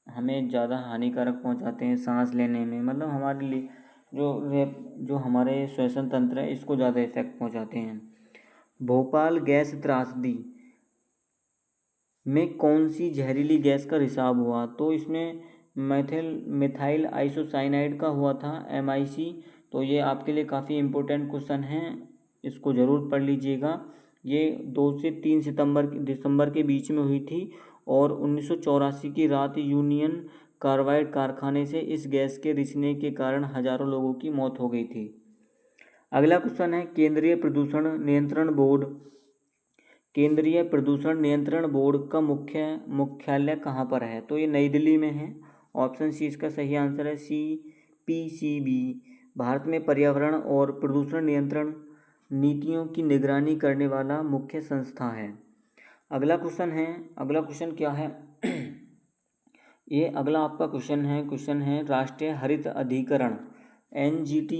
हमें ज़्यादा हानिकारक पहुंचाते हैं सांस लेने में, मतलब हमारे लिए जो हमारे श्वसन तंत्र है इसको ज़्यादा इफेक्ट पहुंचाते हैं। भोपाल गैस त्रासदी में कौन सी जहरीली गैस का रिसाव हुआ? तो इसमें मिथाइल आइसोसाइनाइड का हुआ था, MIC। तो ये आपके लिए काफ़ी इम्पोर्टेंट क्वेश्चन है, इसको ज़रूर पढ़ लीजिएगा। ये 2 से 3 दिसंबर के बीच में हुई थी और 1984 की रात यूनियन कार्बाइड कारखाने से इस गैस के रिसने के कारण हजारों लोगों की मौत हो गई थी। अगला क्वेश्चन है केंद्रीय प्रदूषण नियंत्रण बोर्ड का मुख्यालय कहाँ पर है? तो ये नई दिल्ली में है। ऑप्शन सी इसका सही आंसर है, CPCB भारत में पर्यावरण और प्रदूषण नियंत्रण नीतियों की निगरानी करने वाला मुख्य संस्था है। अगला क्वेश्चन क्या है? ये अगला आपका क्वेश्चन है राष्ट्रीय हरित अधिकरण NGT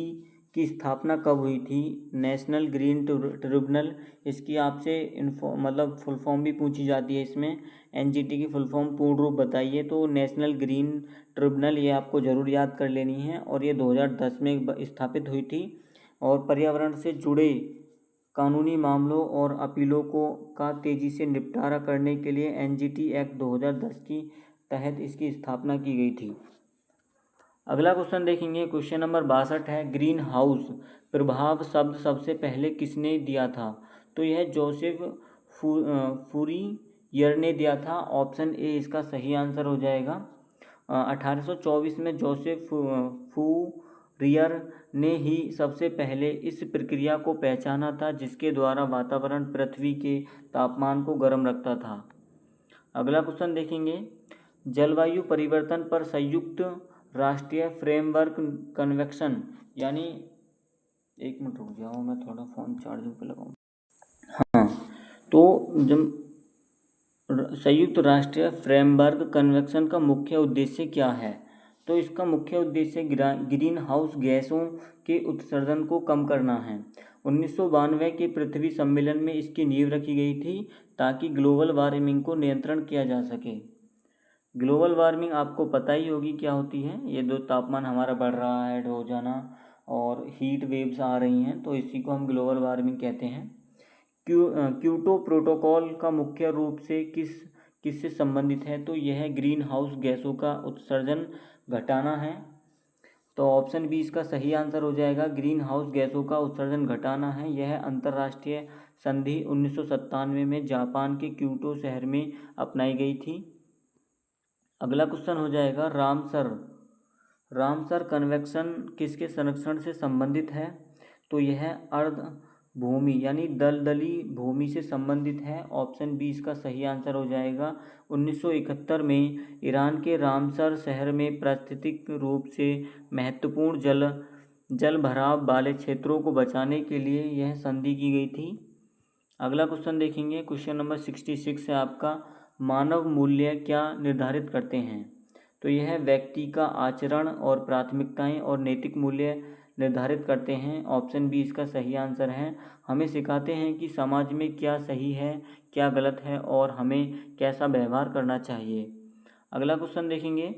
की स्थापना कब हुई थी? नेशनल ग्रीन ट्रिब्यूनल, इसकी आपसे मतलब फुल फॉर्म भी पूछी जाती है इसमें। NGT की फुल फॉर्म पूर्ण रूप बताइए। तो नेशनल ग्रीन ट्रिब्यूनल, ये आपको ज़रूर याद कर लेनी है और ये 2010 में स्थापित हुई थी और पर्यावरण से जुड़े कानूनी मामलों और अपीलों का तेज़ी से निपटारा करने के लिए NGT एक्ट 2010 की तहत इसकी स्थापना की गई थी। अगला क्वेश्चन देखेंगे, क्वेश्चन नंबर 62 है ग्रीन हाउस प्रभाव शब्द सबसे पहले किसने दिया था? तो यह जोसेफ फूरियर ने दिया था। ऑप्शन ए इसका सही आंसर हो जाएगा। 1824 में जोसेफ फूरियर ने ही सबसे पहले इस प्रक्रिया को पहचाना था जिसके द्वारा वातावरण पृथ्वी के तापमान को गर्म रखता था। अगला क्वेश्चन देखेंगे, जलवायु परिवर्तन पर संयुक्त राष्ट्रीय फ्रेमवर्क कन्वेंशन, यानी एक मिनट रुक जाओ मैं थोड़ा फ़ोन चार्जिंग पे लगाऊँ। हाँ, तो जब संयुक्त राष्ट्रीय फ्रेमवर्क कन्वेंशन का मुख्य उद्देश्य क्या है? तो इसका मुख्य उद्देश्य ग्रीन हाउस गैसों के उत्सर्जन को कम करना है। 1992 के पृथ्वी सम्मेलन में इसकी नींव रखी गई थी ताकि ग्लोबल वार्मिंग को नियंत्रण किया जा सके। ग्लोबल वार्मिंग आपको पता ही होगी क्या होती है। ये जो तापमान हमारा बढ़ रहा है रोजाना और हीट वेव्स आ रही हैं, तो इसी को हम ग्लोबल वार्मिंग कहते हैं। क्योटो प्रोटोकॉल का मुख्य रूप से किससे संबंधित है? तो यह ग्रीन हाउस गैसों का उत्सर्जन घटाना है। तो ऑप्शन बी इसका सही आंसर हो जाएगा, ग्रीन हाउस गैसों का उत्सर्जन घटाना है। यह अंतर्राष्ट्रीय संधि 1997 में जापान के क्योटो शहर में अपनाई गई थी। अगला क्वेश्चन हो जाएगा रामसर कन्वेंशन किसके संरक्षण से संबंधित है? तो यह अर्ध भूमि यानी दलदली भूमि से संबंधित है। ऑप्शन बी इसका सही आंसर हो जाएगा। 1971 में ईरान के रामसर शहर में पारिस्थितिक रूप से महत्वपूर्ण जल भराव वाले क्षेत्रों को बचाने के लिए यह संधि की गई थी। अगला क्वेश्चन देखेंगे, क्वेश्चन नंबर 66 है आपका, मानव मूल्य क्या निर्धारित करते हैं? तो यह व्यक्ति का आचरण और प्राथमिकताएं और नैतिक मूल्य निर्धारित करते हैं। ऑप्शन बी इसका सही आंसर है। हमें सिखाते हैं कि समाज में क्या सही है क्या गलत है और हमें कैसा व्यवहार करना चाहिए। अगला क्वेश्चन देखेंगे,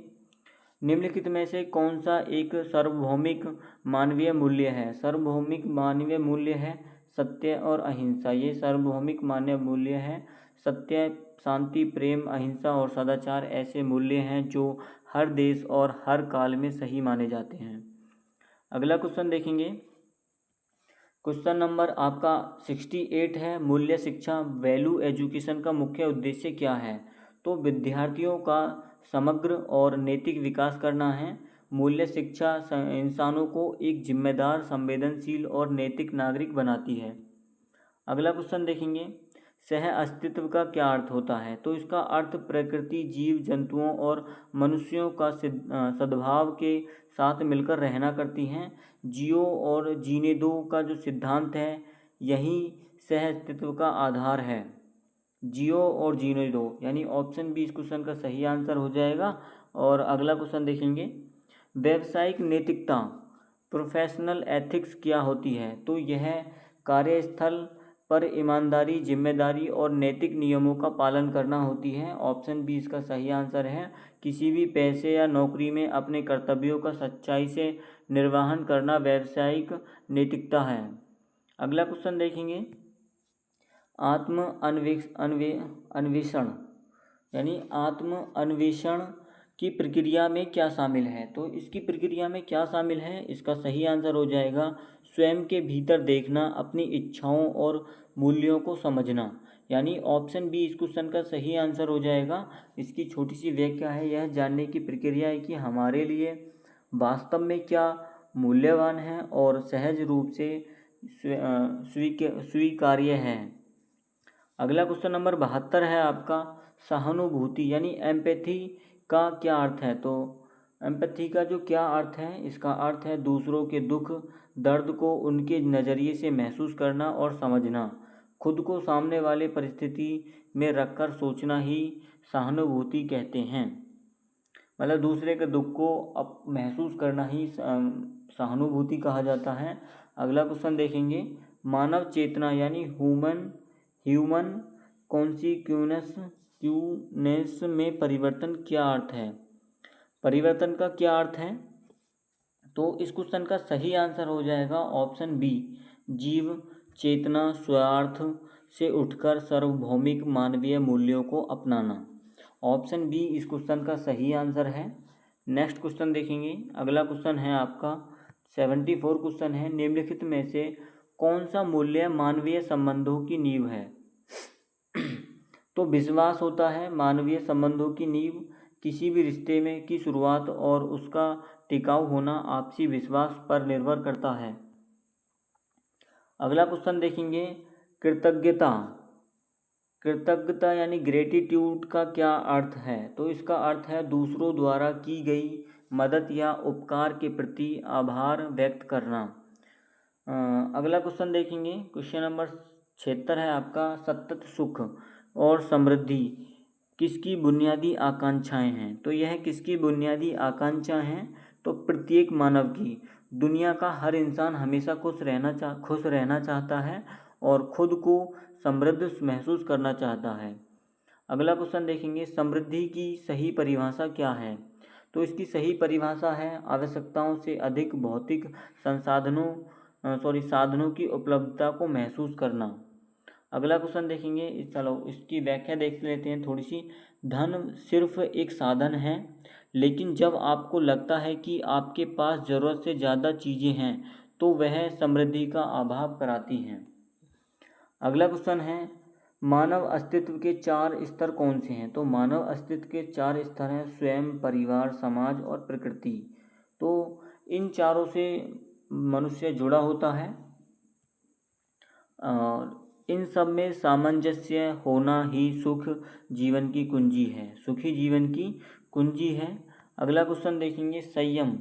निम्नलिखित में से कौन सा एक सार्वभौमिक मानवीय मूल्य है? सार्वभौमिक मानवीय मूल्य है सत्य और अहिंसा। ये सार्वभौमिक मानवीय मूल्य है। सत्य, शांति, प्रेम, अहिंसा और सदाचार ऐसे मूल्य हैं जो हर देश और हर काल में सही माने जाते हैं। अगला क्वेश्चन देखेंगे, क्वेश्चन नंबर आपका 68 है, मूल्य शिक्षा वैल्यू एजुकेशन का मुख्य उद्देश्य क्या है? तो विद्यार्थियों का समग्र और नैतिक विकास करना है। मूल्य शिक्षा इंसानों को एक जिम्मेदार, संवेदनशील और नैतिक नागरिक बनाती है। अगला क्वेश्चन देखेंगे, सह अस्तित्व का क्या अर्थ होता है? तो इसका अर्थ प्रकृति, जीव जंतुओं और मनुष्यों का सद्भाव के साथ मिलकर रहना करती हैं। जियो और जीने दो का जो सिद्धांत है यही सह अस्तित्व का आधार है। जियो और जीने दो, यानी ऑप्शन बी इस क्वेश्चन का सही आंसर हो जाएगा। और अगला क्वेश्चन देखेंगे, व्यावसायिक नैतिकता प्रोफेशनल एथिक्स क्या होती है? तो यह कार्यस्थल पर ईमानदारी, जिम्मेदारी और नैतिक नियमों का पालन करना होती है। ऑप्शन बी इसका सही आंसर है। किसी भी पैसे या नौकरी में अपने कर्तव्यों का सच्चाई से निर्वहन करना व्यावसायिक नैतिकता है। अगला क्वेश्चन देखेंगे, आत्म अन्वेषण यानी आत्म अन्वेषण की प्रक्रिया में क्या शामिल है? तो इसकी प्रक्रिया में क्या शामिल है? इसका सही आंसर हो जाएगा स्वयं के भीतर देखना, अपनी इच्छाओं और मूल्यों को समझना। यानी ऑप्शन बी इस क्वेश्चन का सही आंसर हो जाएगा। इसकी छोटी सी व्याख्या है, यह जानने की प्रक्रिया है कि हमारे लिए वास्तव में क्या मूल्यवान है और सहज रूप से स्वीकार्य है। अगला क्वेश्चन नंबर 72 है आपका, सहानुभूति यानी एम्पैथी का क्या अर्थ है? तो एम्पैथी का जो क्या अर्थ है, इसका अर्थ है दूसरों के दुख दर्द को उनके नज़रिए से महसूस करना और समझना। खुद को सामने वाले परिस्थिति में रखकर सोचना ही सहानुभूति कहते हैं। मतलब दूसरे के दुख को महसूस करना ही सहानुभूति कहा जाता है। अगला क्वेश्चन देखेंगे, मानव चेतना यानी ह्यूमन कॉन्शियसनेस में परिवर्तन क्या अर्थ है? परिवर्तन का क्या अर्थ है? तो इस क्वेश्चन का सही आंसर हो जाएगा ऑप्शन बी, जीव चेतना स्वार्थ से उठकर सार्वभौमिक मानवीय मूल्यों को अपनाना। ऑप्शन बी इस क्वेश्चन का सही आंसर है। नेक्स्ट क्वेश्चन देखेंगे, अगला क्वेश्चन है आपका 74 क्वेश्चन है, निम्नलिखित में से कौन सा मूल्य मानवीय संबंधों की नींव है? तो विश्वास होता है मानवीय संबंधों की नींव। किसी भी रिश्ते में की शुरुआत और उसका टिकाऊ होना आपसी विश्वास पर निर्भर करता है। अगला क्वेश्चन देखेंगे, कृतज्ञता यानी ग्रेटिट्यूड का क्या अर्थ है? तो इसका अर्थ है दूसरों द्वारा की गई मदद या उपकार के प्रति आभार व्यक्त करना। अगला क्वेश्चन देखेंगे, क्वेश्चन नंबर 76 है आपका, सतत सुख और समृद्धि किसकी बुनियादी आकांक्षाएं हैं? तो यह किसकी बुनियादी आकांक्षा हैं? तो प्रत्येक मानव की। दुनिया का हर इंसान हमेशा खुश रहना चाहता है और खुद को समृद्ध महसूस करना चाहता है। अगला क्वेश्चन देखेंगे, समृद्धि की सही परिभाषा क्या है? तो इसकी सही परिभाषा है आवश्यकताओं से अधिक भौतिक साधनों की उपलब्धता को महसूस करना। अगला क्वेश्चन देखेंगे, चलो इसकी व्याख्या देख लेते हैं थोड़ी सी। धन सिर्फ एक साधन है, लेकिन जब आपको लगता है कि आपके पास ज़रूरत से ज़्यादा चीज़ें हैं तो वह समृद्धि का अभाव कराती हैं। अगला क्वेश्चन है, मानव अस्तित्व के 4 स्तर कौन से हैं? तो मानव अस्तित्व के 4 स्तर हैं, स्वयं, परिवार, समाज और प्रकृति। तो इन चारों से मनुष्य जुड़ा होता है और इन सब में सामंजस्य होना ही सुख जीवन की कुंजी है, सुखी जीवन की कुंजी है। अगला क्वेश्चन देखेंगे, संयम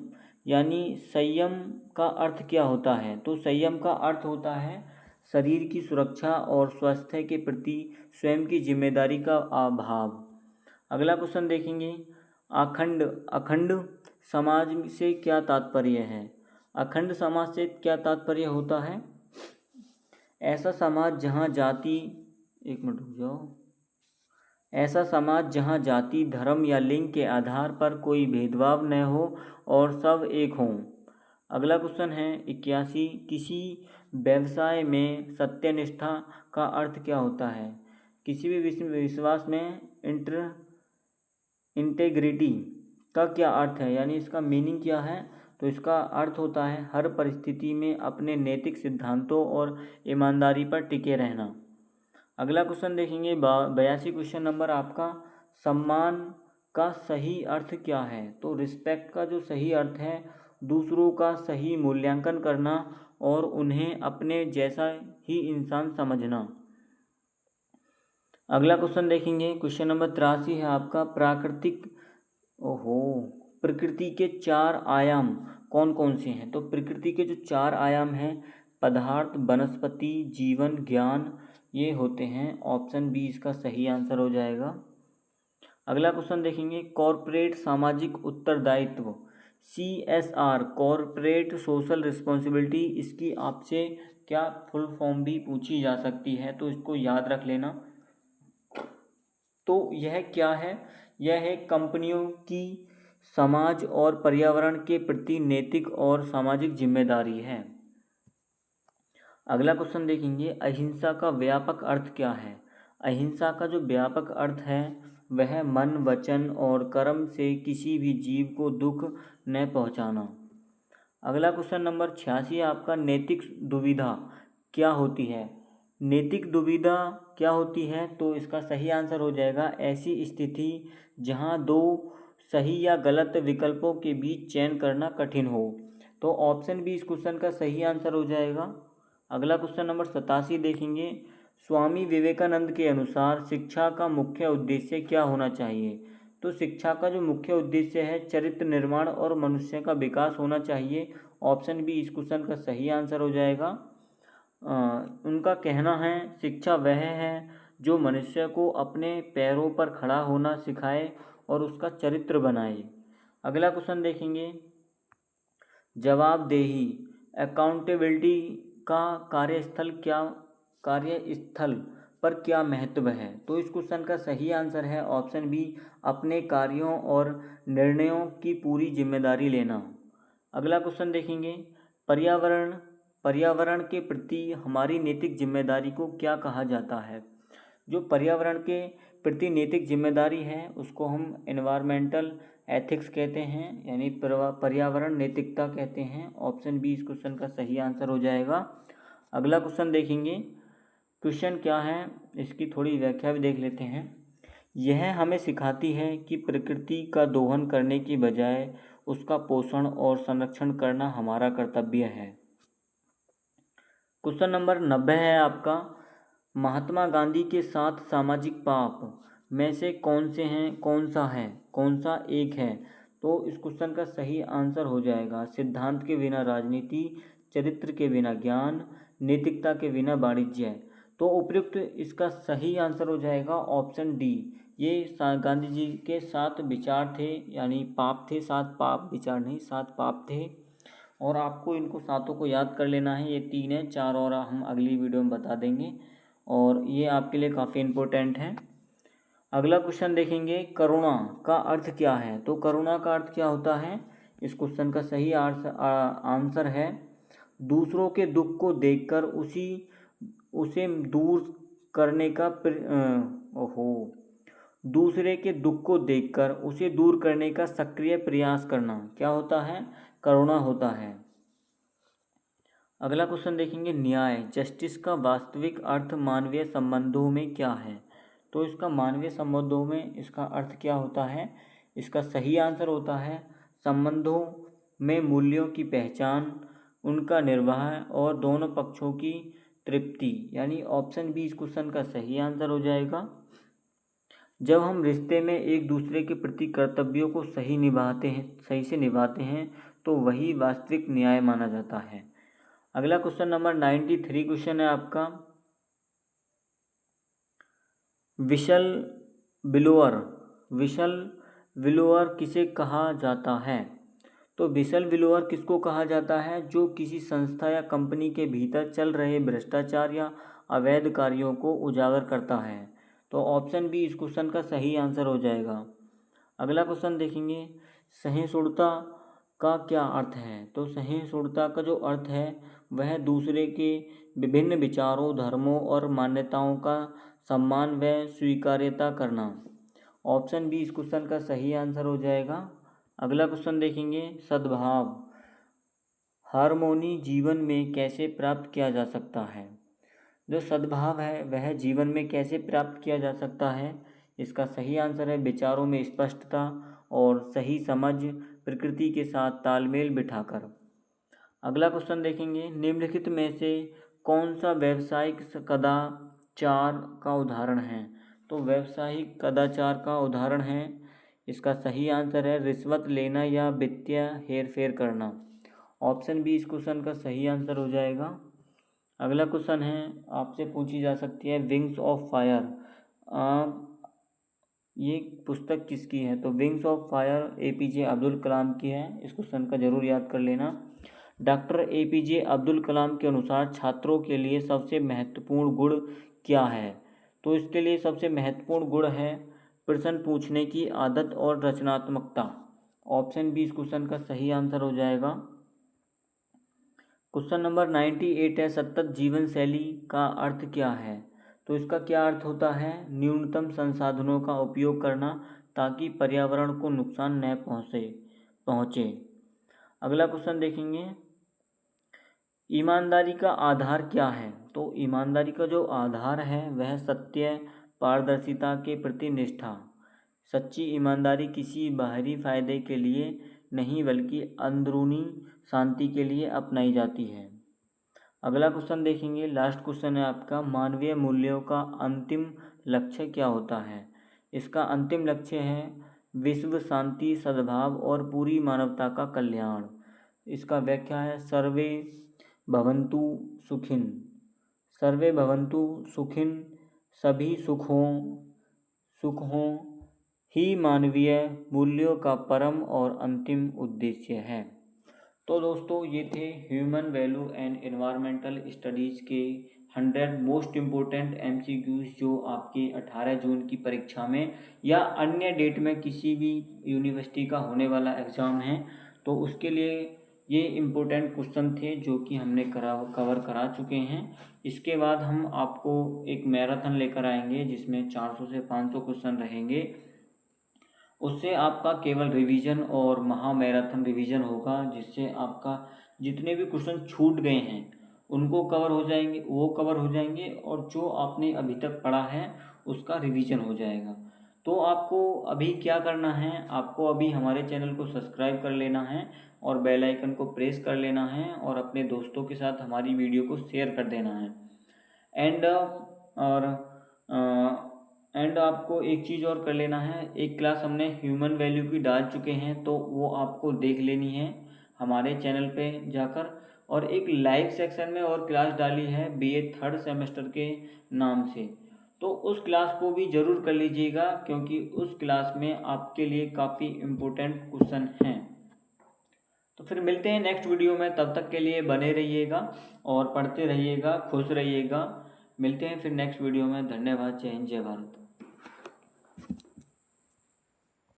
यानी संयम का अर्थ क्या होता है? तो संयम का अर्थ होता है शरीर की सुरक्षा और स्वास्थ्य के प्रति स्वयं की जिम्मेदारी का अभाव। अगला क्वेश्चन देखेंगे, अखंड समाज से क्या तात्पर्य है? अखंड समाज से क्या तात्पर्य होता है? ऐसा समाज जहाँ जाति धर्म या लिंग के आधार पर कोई भेदभाव न हो और सब एक हों। अगला क्वेश्चन है 81, किसी व्यवसाय में सत्यनिष्ठा का अर्थ क्या होता है? किसी भी विश्वास में इंटेग्रिटी का क्या अर्थ है, यानी इसका मीनिंग क्या है? तो इसका अर्थ होता है हर परिस्थिति में अपने नैतिक सिद्धांतों और ईमानदारी पर टिके रहना। अगला क्वेश्चन देखेंगे 82 क्वेश्चन नंबर आपका, सम्मान का सही अर्थ क्या है? तो रिस्पेक्ट का जो सही अर्थ है दूसरों का सही मूल्यांकन करना और उन्हें अपने जैसा ही इंसान समझना। अगला क्वेश्चन देखेंगे, क्वेश्चन नंबर 83 है आपका, प्रकृति के 4 आयाम कौन कौन से हैं? तो प्रकृति के जो 4 आयाम हैं, पदार्थ, वनस्पति, जीवन, ज्ञान, ये होते हैं। ऑप्शन बी इसका सही आंसर हो जाएगा। अगला क्वेश्चन देखेंगे, कॉर्पोरेट सामाजिक उत्तरदायित्व CSR कॉरपोरेट सोशल रिस्पॉन्सिबिलिटी, इसकी आपसे क्या फुल फॉर्म भी पूछी जा सकती है, तो इसको याद रख लेना। तो यह क्या है, यह है कंपनियों की समाज और पर्यावरण के प्रति नैतिक और सामाजिक जिम्मेदारी है। अगला क्वेश्चन देखेंगे, अहिंसा का व्यापक अर्थ क्या है। अहिंसा का जो व्यापक अर्थ है वह मन, वचन और कर्म से किसी भी जीव को दुख न पहुंचाना। अगला क्वेश्चन नंबर 86 आपका, नैतिक दुविधा क्या होती है। नैतिक दुविधा क्या होती है, तो इसका सही आंसर हो जाएगा ऐसी स्थिति जहां दो सही या गलत विकल्पों के बीच चयन करना कठिन हो। तो ऑप्शन बी इस क्वेश्चन का सही आंसर हो जाएगा। अगला क्वेश्चन नंबर 87 देखेंगे, स्वामी विवेकानंद के अनुसार शिक्षा का मुख्य उद्देश्य क्या होना चाहिए। तो शिक्षा का जो मुख्य उद्देश्य है चरित्र निर्माण और मनुष्य का विकास होना चाहिए। ऑप्शन बी इस क्वेश्चन का सही आंसर हो जाएगा। उनका कहना है शिक्षा वह है जो मनुष्य को अपने पैरों पर खड़ा होना सिखाए और उसका चरित्र बनाए। अगला क्वेश्चन देखेंगे, जवाबदेही अकाउंटेबिलिटी का कार्यस्थल पर क्या महत्व है। तो इस क्वेश्चन का सही आंसर है ऑप्शन बी, अपने कार्यों और निर्णयों की पूरी जिम्मेदारी लेना। अगला क्वेश्चन देखेंगे, पर्यावरण के प्रति हमारी नैतिक जिम्मेदारी को क्या कहा जाता है। जो पर्यावरण के प्रति नैतिक जिम्मेदारी है उसको हम एनवायरमेंटल एथिक्स कहते हैं, यानी पर्यावरण नैतिकता कहते हैं। ऑप्शन बी इस क्वेश्चन का सही आंसर हो जाएगा। अगला क्वेश्चन देखेंगे, क्वेश्चन क्या है इसकी थोड़ी व्याख्या भी देख लेते हैं। यह हमें सिखाती है कि प्रकृति का दोहन करने की बजाय उसका पोषण और संरक्षण करना हमारा कर्तव्य है। क्वेश्चन नंबर 90 है आपका, महात्मा गांधी के 7 सामाजिक पाप में से कौन सा एक है। तो इस क्वेश्चन का सही आंसर हो जाएगा सिद्धांत के बिना राजनीति, चरित्र के बिना ज्ञान, नैतिकता के बिना वाणिज्य। तो उपयुक्त इसका सही आंसर हो जाएगा ऑप्शन डी। ये गांधी जी के 7 विचार थे, यानी पाप थे, 7 पाप विचार नहीं 7 पाप थे। और आपको इनको सातों को याद कर लेना है। ये 3 है, 4 और हम अगली वीडियो में बता देंगे और ये आपके लिए काफ़ी इम्पोर्टेंट है। अगला क्वेश्चन देखेंगे, करुणा का अर्थ क्या है। तो करुणा का अर्थ क्या होता है, इस क्वेश्चन का सही आंसर है दूसरों के दुख को देखकर उसे दूर करने का दूसरे के दुख को देखकर उसे दूर करने का सक्रिय प्रयास करना क्या होता है, करुणा होता है। अगला क्वेश्चन देखेंगे, न्याय जस्टिस का वास्तविक अर्थ मानवीय संबंधों में क्या है। तो इसका मानवीय संबंधों में इसका अर्थ क्या होता है, इसका सही आंसर होता है संबंधों में मूल्यों की पहचान, उनका निर्वाह और दोनों पक्षों की तृप्ति, यानी ऑप्शन बी इस क्वेश्चन का सही आंसर हो जाएगा। जब हम रिश्ते में एक दूसरे के प्रति कर्तव्यों को सही से निभाते हैं तो वही वास्तविक न्याय माना जाता है। अगला क्वेश्चन नंबर 93 क्वेश्चन है आपका, विशल विलोअर किसे कहा जाता है। तो विशल विलोअर किसको कहा जाता है, जो किसी संस्था या कंपनी के भीतर चल रहे भ्रष्टाचार या अवैध कार्यों को उजागर करता है। तो ऑप्शन बी इस क्वेश्चन का सही आंसर हो जाएगा। अगला क्वेश्चन देखेंगे, सहिष्णुता का क्या अर्थ है। तो सहिष्णुता का जो अर्थ है वह दूसरे के विभिन्न विचारों, धर्मों और मान्यताओं का सम्मान व स्वीकार्यता करना। ऑप्शन बी इस क्वेश्चन का सही आंसर हो जाएगा। अगला क्वेश्चन देखेंगे, सद्भाव हार्मोनी जीवन में कैसे प्राप्त किया जा सकता है। जो सद्भाव है वह जीवन में कैसे प्राप्त किया जा सकता है, इसका सही आंसर है विचारों में स्पष्टता और सही समझ, प्रकृति के साथ तालमेल बिठाकर। अगला क्वेश्चन देखेंगे, निम्नलिखित में से कौन सा व्यावसायिक कदाचार का उदाहरण है। तो व्यावसायिक कदाचार का उदाहरण है, इसका सही आंसर है रिश्वत लेना या वित्तीय हेरफेर करना। ऑप्शन बी इस क्वेश्चन का सही आंसर हो जाएगा। अगला क्वेश्चन है आपसे पूछी जा सकती है, विंग्स ऑफ फायर ये पुस्तक किसकी है? तो wings of fire APJ Abdul Kalam की है। इस क्वेश्चन का जरूर याद कर लेना। डॉक्टर APJ अब्दुल कलाम के अनुसार छात्रों के लिए सबसे महत्वपूर्ण गुण क्या है? तो इसके लिए सबसे महत्वपूर्ण गुण है प्रश्न पूछने की आदत और रचनात्मकता। ऑप्शन बी इस क्वेश्चन का सही आंसर हो जाएगा। क्वेश्चन नंबर 98 है, सतत जीवन शैली का अर्थ क्या है? तो इसका क्या अर्थ होता है? न्यूनतम संसाधनों का उपयोग करना ताकि पर्यावरण को नुकसान न पहुँचे। अगला क्वेश्चन देखेंगे, ईमानदारी का आधार क्या है? तो ईमानदारी का जो आधार है वह सत्य, पारदर्शिता के प्रति निष्ठा। सच्ची ईमानदारी किसी बाहरी फायदे के लिए नहीं बल्कि अंदरूनी शांति के लिए अपनाई जाती है। अगला क्वेश्चन देखेंगे, लास्ट क्वेश्चन है आपका, मानवीय मूल्यों का अंतिम लक्ष्य क्या होता है? इसका अंतिम लक्ष्य है विश्व शांति, सद्भाव और पूरी मानवता का कल्याण। इसका व्याख्या है सर्वे भवन्तु सुखिन। सर्वे भवन्तु सुखिन, सभी सुख हों ही मानवीय मूल्यों का परम और अंतिम उद्देश्य है। तो दोस्तों ये थे human value and environmental studies के 100 मोस्ट इम्पोर्टेंट MCQs जो आपकी 18 जून की परीक्षा में या अन्य डेट में किसी भी यूनिवर्सिटी का होने वाला एग्ज़ाम है तो उसके लिए ये इम्पोर्टेंट क्वेश्चन थे जो कि हमने कवर करा चुके हैं। इसके बाद हम आपको एक मैराथन लेकर आएंगे जिसमें 400 से 500 क्वेश्चन रहेंगे। उससे आपका केवल रिवीजन और महा मैराथन रिवीजन होगा, जिससे आपका जितने भी क्वेश्चन छूट गए हैं वो कवर हो जाएंगे और जो आपने अभी तक पढ़ा है उसका रिवीजन हो जाएगा। तो आपको अभी क्या करना है, आपको अभी हमारे चैनल को सब्सक्राइब कर लेना है और बेल आइकन को प्रेस कर लेना है और अपने दोस्तों के साथ हमारी वीडियो को शेयर कर देना है। एंड आपको एक चीज़ और कर लेना है, एक क्लास हमने ह्यूमन वैल्यू की डाल चुके हैं तो वो आपको देख लेनी है हमारे चैनल पे जाकर। और एक लाइव सेक्शन में और क्लास डाली है BA 3rd सेमेस्टर के नाम से, तो उस क्लास को भी ज़रूर कर लीजिएगा क्योंकि उस क्लास में आपके लिए काफ़ी इम्पोर्टेंट क्वेश्चन हैं। तो फिर मिलते हैं नेक्स्ट वीडियो में, तब तक के लिए बने रहिएगा और पढ़ते रहिएगा, खुश रहिएगा। मिलते हैं फिर नेक्स्ट वीडियो में। धन्यवाद। जय हिंद, जय भारत।